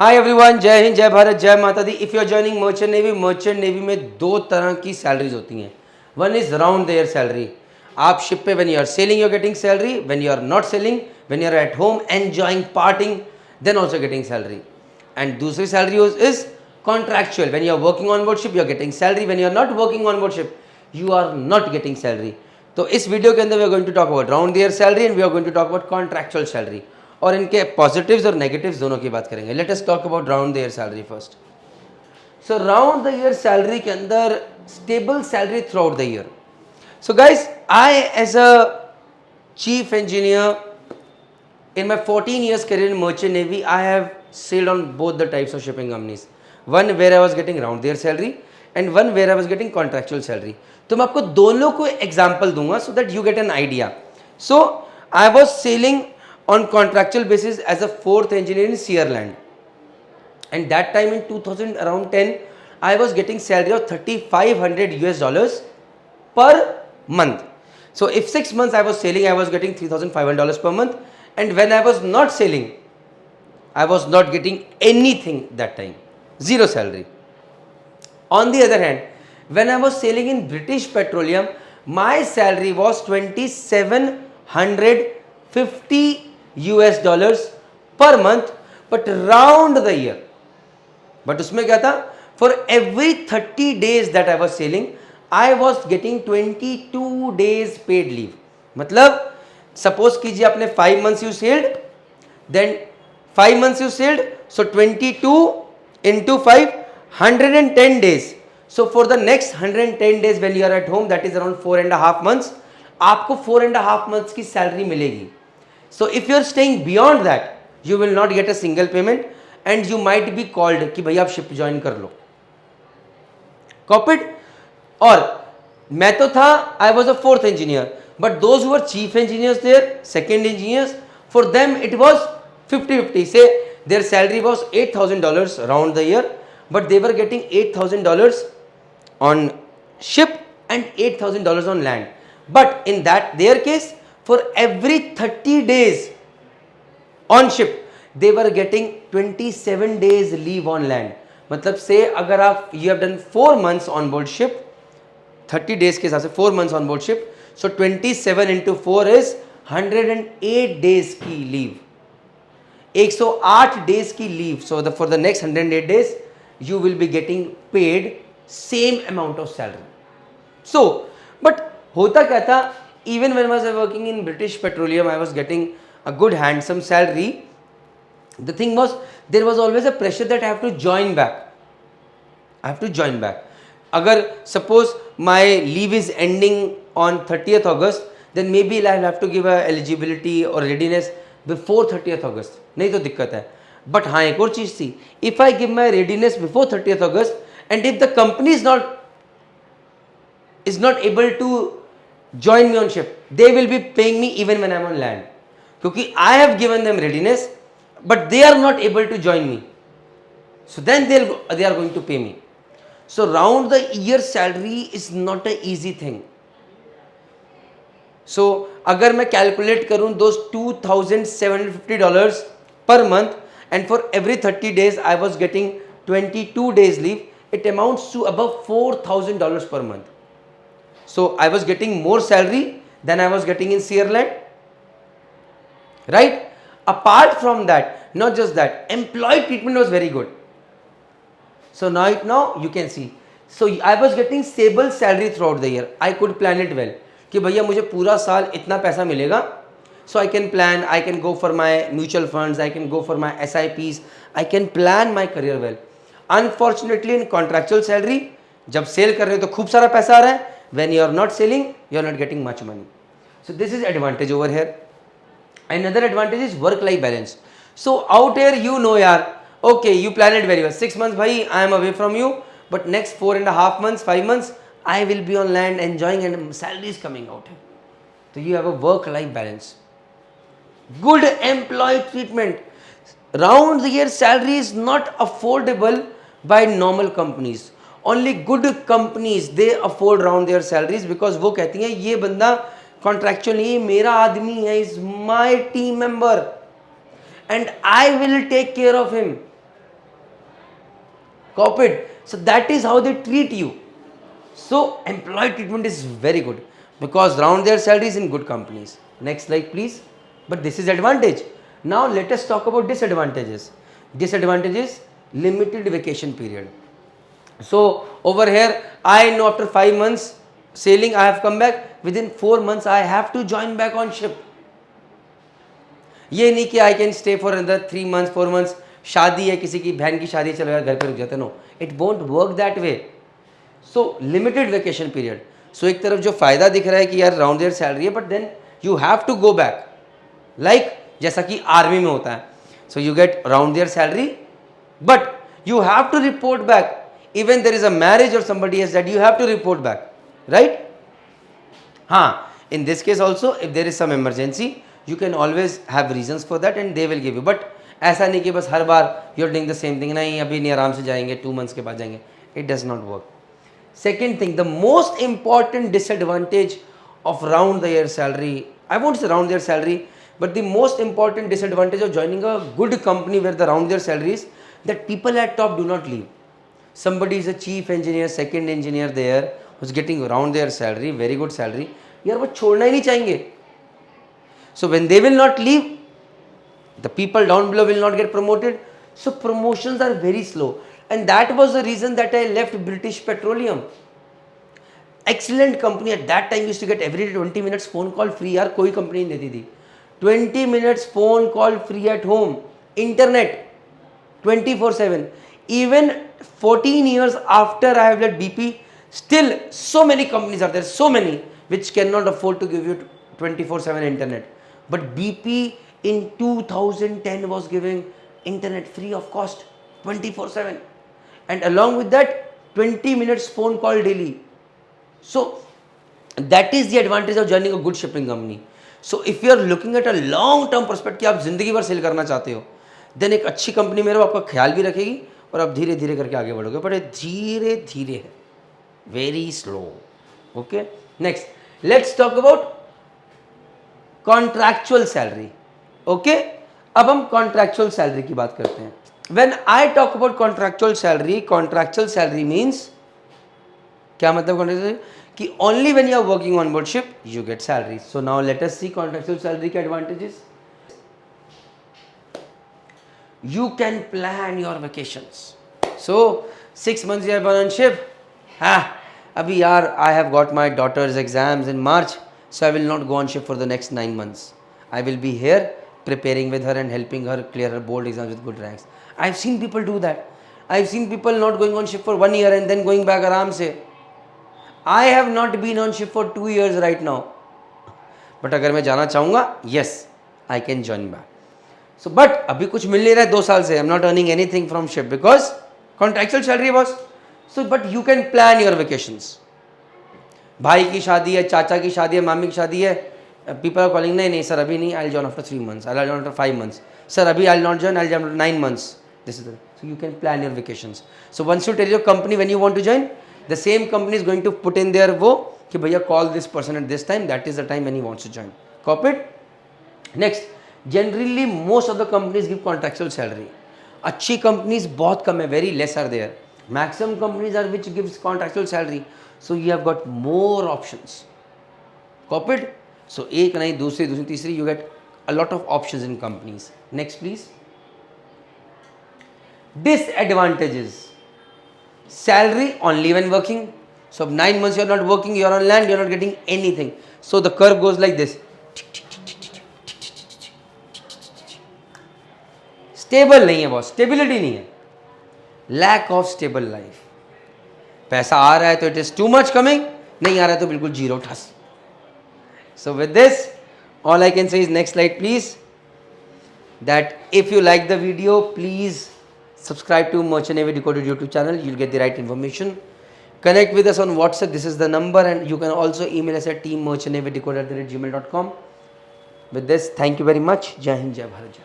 Hi everyone, जय हिंद, जय भारत, जय माता दी। If you are joining merchant navy में दो तरह की सैलरीज होती हैं। One is round the year salary. आप शिप पे when you are sailing you are getting salary, when you are not sailing, when you are at home enjoying parting, then also getting salary. And दूसरी salary is contractual. When you are working on board ship you are getting salary, when you are not working on board ship you are not getting salary. तो इस video के अंदर we are going to talk about round the year salary and we are going to talk about contractual salary, और इनके positives और negatives दोनों की बात करेंगे। Let us talk about round the year salary first. So round the year salary के अंदर stable salary throughout the year. So guys, I as a chief engineer in my 14 years career in merchant navy, I have sailed on both the types of shipping companies. One where I was getting round the year salary and one where I was getting contractual salary. तो मैं आपको दोनों को example दूंगा so that you get an idea. So I was sailing on contractual basis as a fourth engineer in Searland, and that time in 2000 around 10 I was getting salary of $3,500 per month. So if 6 months I was sailing, I was getting $3,500 per month, and when I was not sailing I was not getting anything that time, zero salary. On the other hand, when I was sailing in British Petroleum, my salary was $2,750 per month, but round the year. But उसमें क्या था, for every 30 days that I was sailing I was getting 22 days paid leave. मतलब suppose कीजिए आपने 5 months you sailed, then 5 months you sailed, so 22 into 5 110 days. So for the next 110 days when you are at home, that is around 4.5 months, आपको 4.5 months की salary मिलेगी. So if you are staying beyond that you will not get a single payment and you might be called कि भैया आप ship join कर लो, कॉपिड. और मैं तो था, I was a fourth engineer, but those who are chief engineers there, second engineers, for them it was 50-50. Say their salary was $8,000 round the year, but they were getting $8,000 on ship and $8,000 on land. But in that their case, for every 30 days on ship they were getting 27 days leave on land. मतलब से अगर आप you have done 4 months on board ship, 30 days के हिसाब से 4 months on board ship, so 27 into 4 is 108 days की leave, 108 days की leave. So for the next 108 days you will be getting paid same amount of salary. So but होता क्या था, even when I was working in British Petroleum I was getting a good handsome salary. The thing was, there was always a pressure that I have to join back. I have to join back. अगर suppose my leave is ending on 30th August, then maybe I will have to give a eligibility or readiness before 30th August. नहीं तो दिक्कत है. But हाँ एक और चीज़ थी, if I give my readiness before 30th August and if the company is not able to join me on ship, they will be paying me even when I am on land. क्योंकि I have given them readiness but they are not able to join me, so then they are going to pay me. So round the year salary is not a easy thing. So अगर मैं calculate करूं those $2,750 per month and for every 30 days I was getting 22 days leave, it amounts to above $4,000 per month. So I was getting more salary than I was getting in Searland, right? Apart from that, not just that, employee treatment was very good. So now you can see, so I was getting stable salary throughout the year. I could plan it well कि भैया मुझे पूरा साल इतना पैसा मिलेगा. So I can plan, I can go for my mutual funds, I can go for my SIPs, I can plan my career well. Unfortunately in contractual salary, जब cell कर रहे हो तो खूब सारा पैसा आ रहा है, when you are not selling you are not getting much money. So this is advantage over here. Another advantage is work life balance. So out here you know yaar, okay you plan it very well, 6 months bhai I am away from you, but next 4.5 months 5 months I will be on land enjoying and salary is coming out here. So you have a work life balance, good employee treatment. Round the year salary is not affordable by normal companies. Only good companies they afford round their salaries because वो कहती हैं ये बंदा contractual नहीं, मेरा आदमी है, is my team member and I will take care of him. Corporate. So that is how they treat you. So employee treatment is very good because round their salaries in good companies. Next slide please. But this is advantage. Now let us talk about disadvantages. Disadvantages, limited vacation period. So over here I know after 5 months sailing I have come back, within 4 months I have to join back on ship. ये नहीं कि I can stay for अंदर 3 months 4 months, शादी है किसी की बहन की शादी, चलो यार घर पे रुक जाते, no, it won't work that way. So limited vacation period. So एक तरफ जो फायदा दिख रहा है कि यार राउंड ईयर सैलरी है, but then you have to go back, like जैसा कि आर्मी में होता है. So you get round year salary but you have to report back. Even there is a marriage और somebody has that, you have to report back, right. हाँ, in this case also if there is some emergency you can always have reasons for that and they will give you, but ऐसा नहीं कि बस हर बार you are doing the same thing, नहीं अभी नहीं आराम से जाएंगे 2 months के बाद जाएंगे, it does not work. Second thing, the most important disadvantage of round the year salary, I won't say round the year salary, but the most important disadvantage of joining a good company where the round the year salary is that people at top do not leave. Somebody is a chief engineer, second engineer there who's getting round their salary, very good salary, यार वो छोड़ना ही नहीं चाहेंगे. So when they will not leave, the people down below will not get promoted. So promotions are very slow, and that was the reason that I left British Petroleum. Excellent company at that time, used to get every day 20 minutes phone call free. यार कोई company नहीं देती थी. 20 minutes phone call free at home, internet 24/7. Even 14 years after I have left BP, still so many companies are there, so many which cannot afford to give you 24/7 internet. But BP in 2010 was giving internet free of cost 24/7, and along with that 20 minutes phone call daily. So that is the advantage of joining a good shipping company. So if you are looking at a long term perspective कि आप जिंदगी भर cell करना चाहते हो, then एक अच्छी company में रहो, आपका ख्याल भी रखेगी और आप धीरे धीरे करके आगे बढ़ोगे, बट धीरे धीरे है, very slow. Okay, next let's talk about contractual salary. Okay, अब हम कॉन्ट्रैक्चुअल सैलरी की बात करते हैं. When I talk about contractual salary means क्या मतलब कॉन्ट्रैक्चुअल, कि only when you are working on board ship you get salary. So now let us see contractual salary के advantages. You can plan your vacations. So 6 months you have been on ship. Abhi yaar, I have got my daughter's exams in March, so I will not go on ship for the next 9 months. I will be here preparing with her and helping her clear her board exams with good ranks. I've seen people do that. I've seen people not going on ship for 1 year and then going back aram se. I have not been on ship for 2 years right now. But अगर मैं जाना चाहूँगा, yes, I can join back. So, but अभी कुछ मिल नहीं रहा है 2 साल से. I'm not earning anything from ship because contractual salary was. So, but you can plan your vacations. भाई की शादी है, चाचा की शादी है, मामी की शादी है. People are calling, नहीं सर अभी नहीं. I'll join after 3 months. I'll join after 5 months. Sir अभी I'll not join. I'll join after 9 months. This is the, so you can plan your vacations. So once you tell your company when you want to join, the same company is going to put in their वो कि भैया call this person at this time. That is the time when he wants to join. Copy it. Next. Generally most of the companies give contractual salary. अच्छी companies बहुत कम है, very less are there. Maximum companies are which gives contractual salary. So you have got more options. Copied? So एक नहीं, दूसरी तीसरी, you get a lot of options in companies. Next please. Disadvantages. Salary only when working. So 9 months you are not working, you are on land, you are not getting anything. So the curve goes like this. Stable नहीं है boss, stability नहीं है, lack of stable life. पैसा आ रहा है तो it is too much coming, नहीं आ रहा है तो बिल्कुल जीरो ठस. So with this all I can say is next slide please, that if you like the video please subscribe to Merchant Navy Decoded YouTube channel. You'll get the right information. Connect with us on WhatsApp. This is the number, and you can also email us at teammerchantnavydecoded@gmail.com. With this, thank you very much. Jai Hind, Jai Bharat.